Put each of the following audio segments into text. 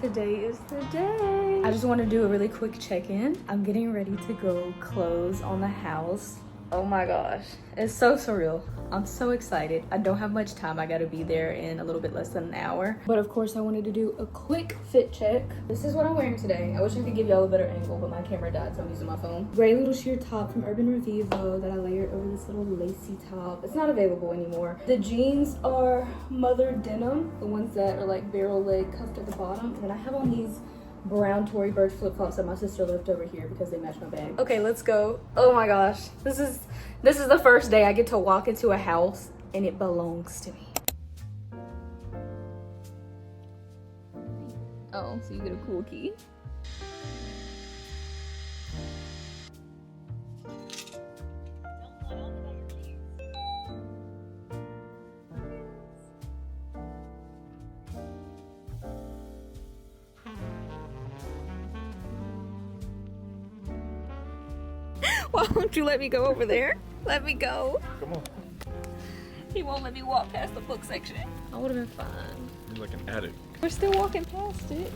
Today is the day. I just want to do a really quick check-in. I'm getting ready to go close on the house. Oh my gosh, it's so surreal. I'm so excited. I don't have much time. I gotta be there in a little bit less than an hour. But of course I wanted to do a quick fit check. This is what I'm wearing today. I wish I could give y'all a better angle, but my camera died, so I'm using my phone. Gray little sheer top from Urban Revivo that I layered over this little lacy top. It's not available anymore. The jeans are mother denim, the ones that are like barrel leg cuffed at the bottom. And then I have on these brown Tory Burch flip-flops that my sister left over here because they match my bag. Okay, let's go. Oh my gosh. This is the first day I get to walk into a house and it belongs to me. Oh, so you get a cool key. Why won't you let me go over there? Let me go. Come on. He won't let me walk past the book section. I would have been fine. You're like an addict. We're still walking past it.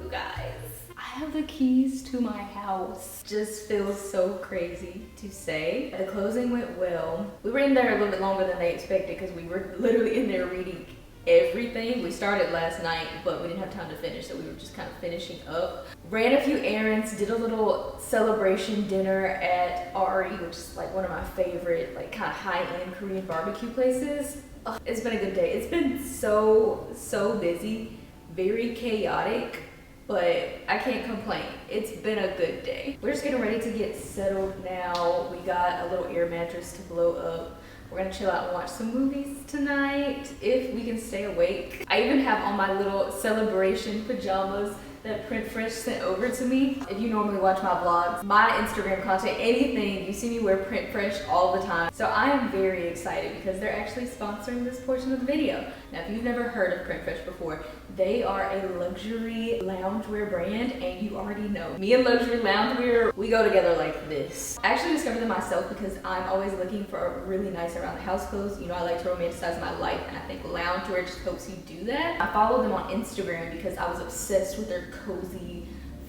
You guys, I have the keys to my house. Just feels so crazy to say. The closing went well. We were in there a little bit longer than they expected because we were literally in there reading everything. We started last night, but we didn't have time to finish, so we were just kind of finishing up. Ran a few errands, did a little celebration dinner at Ari, which is like one of my favorite, like kind of high-end Korean barbecue places. Ugh, it's been a good day. It's been so busy, very chaotic, but I can't complain. It's been a good day. We're just getting ready to get settled now. We got a little air mattress to blow up. We're gonna chill out and watch some movies tonight, if we can stay awake. I even have on my little celebration pajamas that printfresh sent over to me. If you normally watch my vlogs, my Instagram content, anything, you see me wear printfresh all the time. So I am very excited because they're actually sponsoring this portion of the video. Now, if you've never heard of printfresh before, they are a luxury loungewear brand, and you already know me and luxury loungewear, we go together like this. I actually discovered them myself because I'm always looking for really nice around the house clothes. You know, I like to romanticize my life, and I think loungewear just helps you do that. I follow them on Instagram because I was obsessed with their cozy,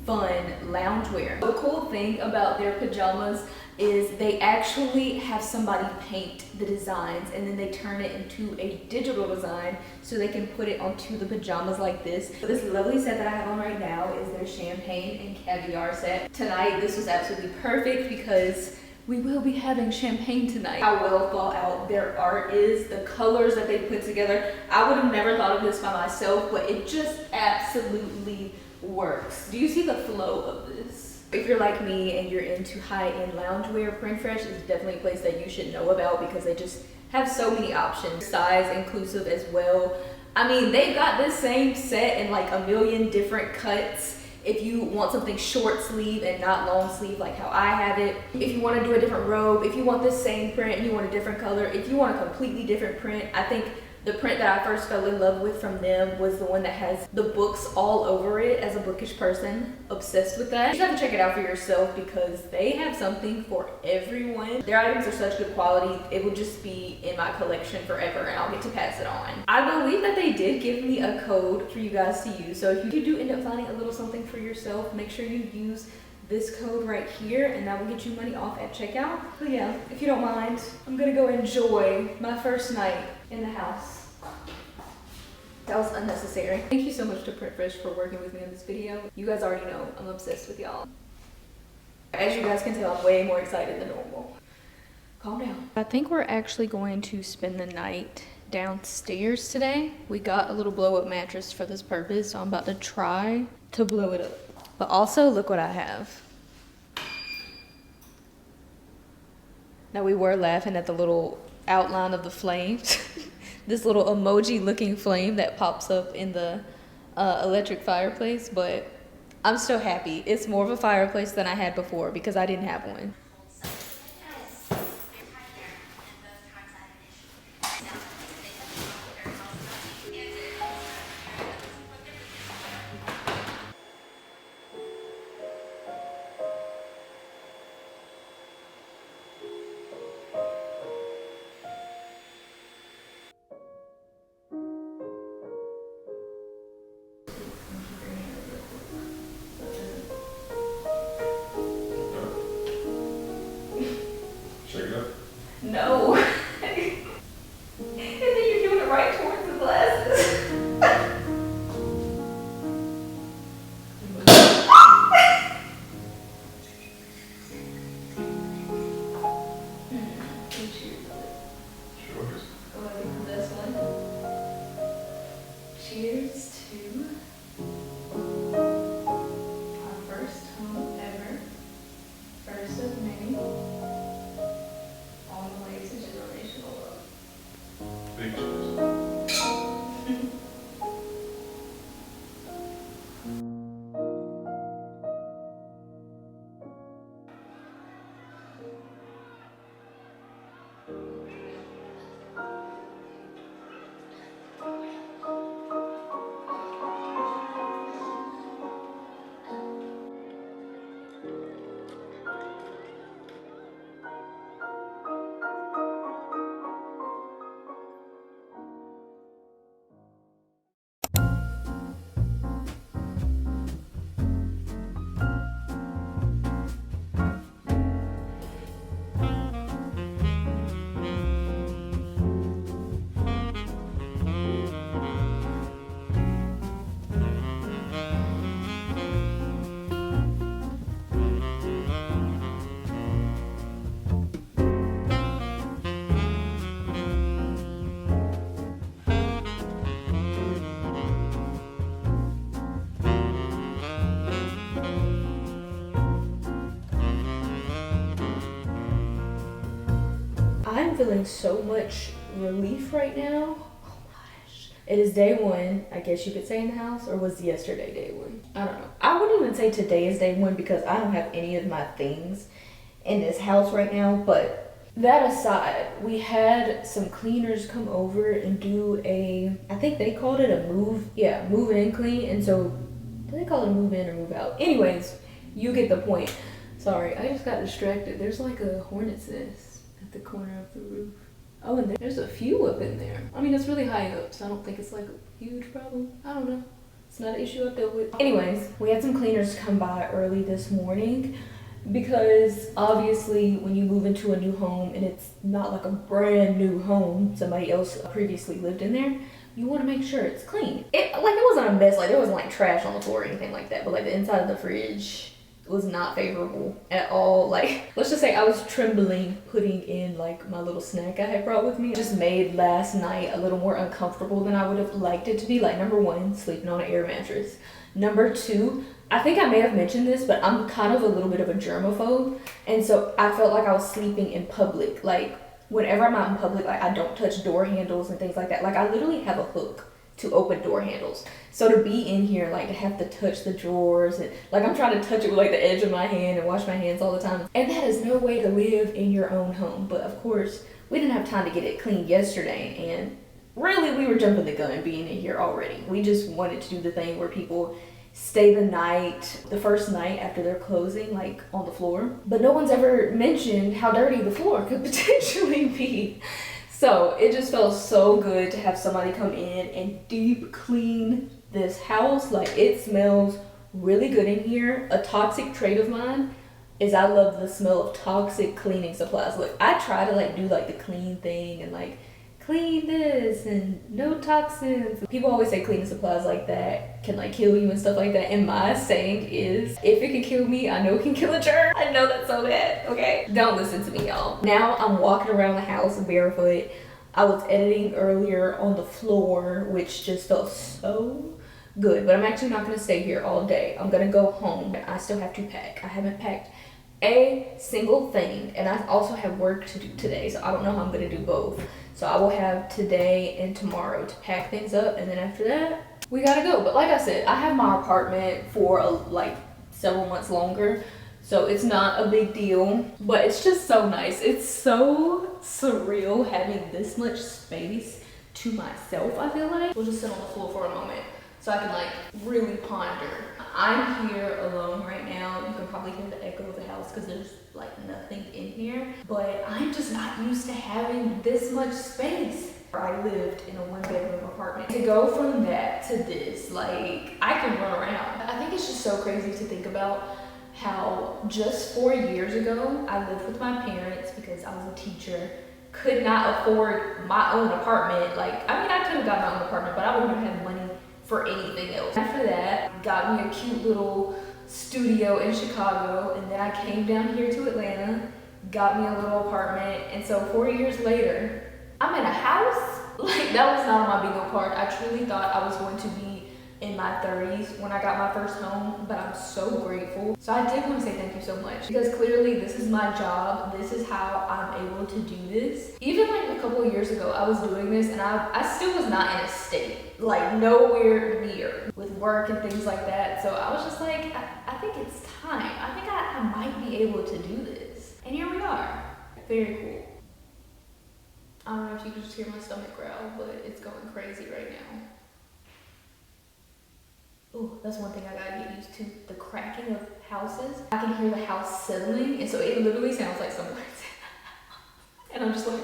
fun loungewear. The cool thing about their pajamas is they actually have somebody paint the designs and then they turn it into a digital design so they can put it onto the pajamas like this. This lovely set that I have on right now is their champagne and caviar set. Tonight, this was absolutely perfect because we will be having champagne tonight. How well thought out their art is, the colors that they put together. I would have never thought of this by myself, but it just absolutely works. Do you see the flow of this? If you're like me and you're into high-end loungewear, printfresh is definitely a place that you should know about because they just have so many options, size inclusive as well. I mean, they've got this same set in like a million different cuts. If you want something short sleeve and not long sleeve like how I have it, if you want to do a different robe, if you want the same print and you want a different color, if you want a completely different print, I think the print that I first fell in love with from them was the one that has the books all over it. As a bookish person, obsessed with that. You have to check it out for yourself because they have something for everyone. Their items are such good quality, it will just be in my collection forever and I'll get to pass it on. I believe that they did give me a code for you guys to use, so if you do end up finding a little something for yourself, make sure you use this code right here and that will get you money off at checkout. But yeah, if you don't mind, I'm gonna go enjoy my first night in the house. That was unnecessary. Thank you so much to printfresh for working with me on this video. You guys already know I'm obsessed with y'all. As you guys can tell, I'm way more excited than normal. Calm down. I think we're actually going to spend the night downstairs today. We got a little blow-up mattress for this purpose, so I'm about to try to blow it up. But also, look what I have. Now, we were laughing at the little outline of the flames. This little emoji looking flame that pops up in the electric fireplace, but I'm still happy. It's more of a fireplace than I had before because I didn't have one. feeling so much relief right now. Oh gosh. It is day one, I guess you could say, in the house, or was yesterday day one? I don't know. I wouldn't even say today is day one because I don't have any of my things in this house right now, but that aside, we had some cleaners come over and do I think they called it a move in clean. And so, do they call it a move in or move out? Anyways, you get the point. Sorry, I just got distracted. There's like a hornet's nest at the corner of the roof. Oh, and there's a few up in there. I mean, it's really high up, so I don't think it's like a huge problem. I don't know. It's not an issue I've dealt with. Anyways, we had some cleaners come by early this morning because obviously when you move into a new home and it's not like a brand new home, somebody else previously lived in there, you want to make sure it's clean. It wasn't a mess, like there wasn't like trash on the floor or anything like that, but like the inside of the fridge was not favorable at all. Like, let's just say I was trembling putting in like my little snack I had brought with me. It just made last night a little more uncomfortable than I would have liked it to be. Like, number one, sleeping on an air mattress. Number two, I think I may have mentioned this, but I'm kind of a little bit of a germaphobe, and so I felt like I was sleeping in public. Like, whenever I'm out in public, like I don't touch door handles and things like that. Like, I literally have a hook to open door handles. So to be in here, like to have to touch the drawers and like I'm trying to touch it with like the edge of my hand and wash my hands all the time. And that is no way to live in your own home. But of course, we didn't have time to get it cleaned yesterday, and really we were jumping the gun being in here already. We just wanted to do the thing where people stay the first night after they're closing, like on the floor. But no one's ever mentioned how dirty the floor could potentially be. So it just felt so good to have somebody come in and deep clean this house. Like, it smells really good in here. A toxic trait of mine is I love the smell of toxic cleaning supplies. Look, I try to like do like the clean thing and like clean this and no toxins. People always say cleaning supplies like that can like kill you and stuff like that. And my saying is, if it can kill me, I know it can kill a germ. I know that's so bad, okay? Don't listen to me, y'all. Now I'm walking around the house barefoot. I was editing earlier on the floor, which just felt so good. But I'm actually not gonna stay here all day. I'm gonna go home. I still have to pack. I haven't packed a single thing, and I also have work to do today, so I don't know how I'm gonna do both. So I will have today and tomorrow to pack things up, and then after that, we gotta go. But like I said, I have my apartment for like several months longer, so it's not a big deal, but it's just so nice. It's so surreal having this much space to myself, I feel like. We'll just sit on the floor for a moment so I can like really ponder. I'm here alone right now. You can probably hear the echo of the house because there's like nothing in here, but I'm just not used to having this much space. I lived in a one-bedroom apartment. To go from that to this, like, I can run around. I think it's just so crazy to think about how just 4 years ago, I lived with my parents because I was a teacher, could not afford my own apartment. Like, I mean, I could have got my own apartment, but I wouldn't have had money for anything else. After that, got me a cute little studio in Chicago, and then I came down here to Atlanta, got me a little apartment, and so 4 years later, I'm in a house. Like, that was not on my bingo card. I truly thought I was going to be in my 30s when I got my first home, but I'm so grateful. So I did want to say thank you so much, because clearly this is my job. This is how I'm able to do this. Even like a couple of years ago, I was doing this and I still was not in a state, like nowhere near with work and things like that. So I was just like, I think it's time. I think I might be able to do this. And here we are. Very cool. I don't know if you can just hear my stomach growl, but it's going crazy right now. Oh, that's one thing I gotta get used to, the cracking of houses. I can hear the house settling, and so it literally sounds like someone's in the house. And I'm just like,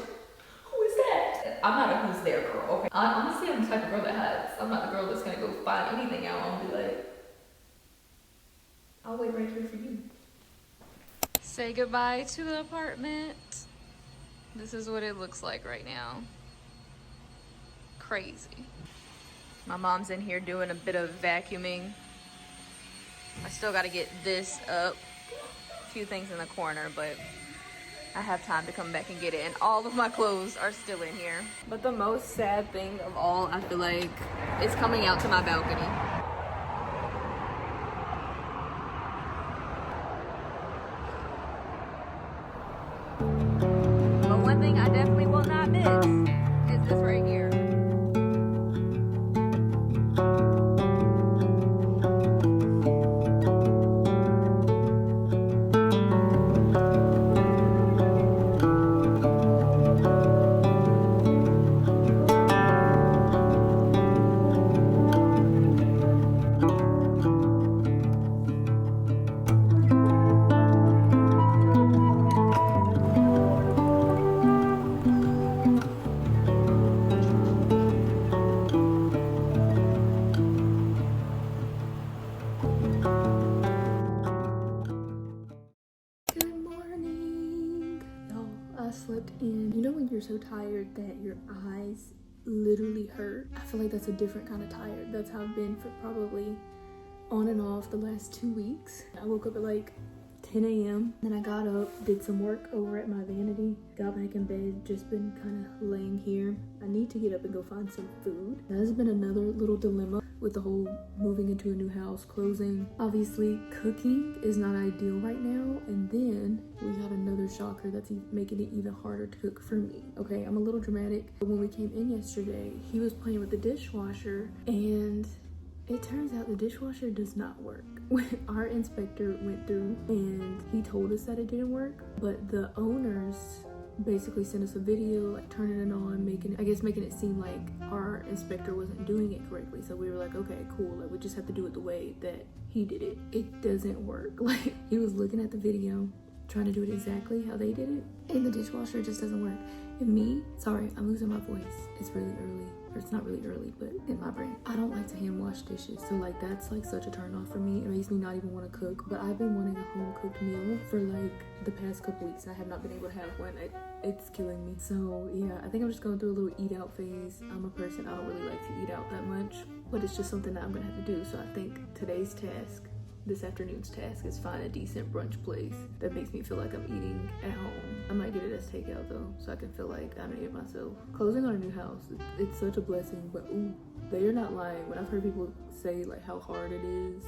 who is that? I'm not a who's there girl, okay? Honestly, I'm the type of girl that hides. I'm not the girl that's gonna go find anything out and be like, I'll wait right here for you. Say goodbye to the apartment. This is what it looks like right now. Crazy. My mom's in here doing a bit of vacuuming. I still gotta get this up. A few things in the corner, but I have time to come back and get it. And all of my clothes are still in here. But the most sad thing of all, I feel like, is coming out to my balcony. But one thing I definitely I miss is this right here. I slept in. You know when you're so tired that your eyes literally hurt? I feel like that's a different kind of tired. That's how I've been for probably on and off the last 2 weeks. I woke up at like 10 a.m. Then I got up, did some work over at my vanity, got back in bed, just been kind of laying here. I need to get up and go find some food. That has been another little dilemma with the whole moving into a new house, closing. Obviously, cooking is not ideal right now. And then we got another shocker that's making it even harder to cook for me. Okay, I'm a little dramatic. But when we came in yesterday, he was playing with the dishwasher and it turns out the dishwasher does not work. Our inspector went through and he told us that it didn't work, but the owners basically sent us a video like turning it on, making it seem like our inspector wasn't doing it correctly. So we were like, okay, cool, like we just have to do it the way that he did it. It doesn't work. Like he was looking at the video trying to do it exactly how they did it, and the dishwasher just doesn't work. And me, sorry, I'm losing my voice. It's really early. Or it's not really early, but in my brain, I don't like to hand wash dishes. So like that's like such a turn off for me. It makes me not even want to cook. But I've been wanting a home cooked meal for like the past couple weeks. I have not been able to have one. It's killing me. So yeah, I think I'm just going through a little eat out phase. I'm a person, I don't really like to eat out that much, but it's just something that I'm gonna have to do. So I think today's task, this afternoon's task, is find a decent brunch place that makes me feel like I'm eating at home. I might get it as takeout though, so I can feel like I made it myself. Closing on a new house, it's such a blessing, but ooh, they are not lying. When I've heard people say like how hard it is,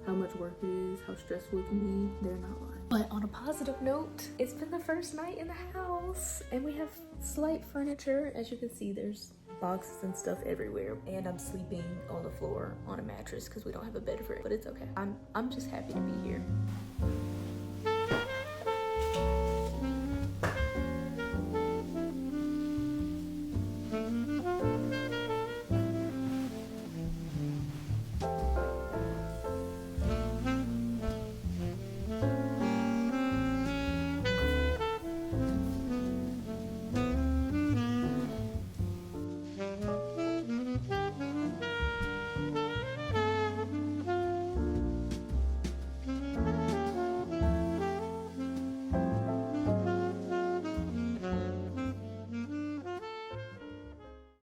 how much work it is, how stressful it can be, they're not lying. But on a positive note, it's been the first night in the house and we have slight furniture. As you can see, there's boxes and stuff everywhere, and I'm sleeping on the floor on a mattress because we don't have a bed for it, but it's okay. I'm just happy to be here.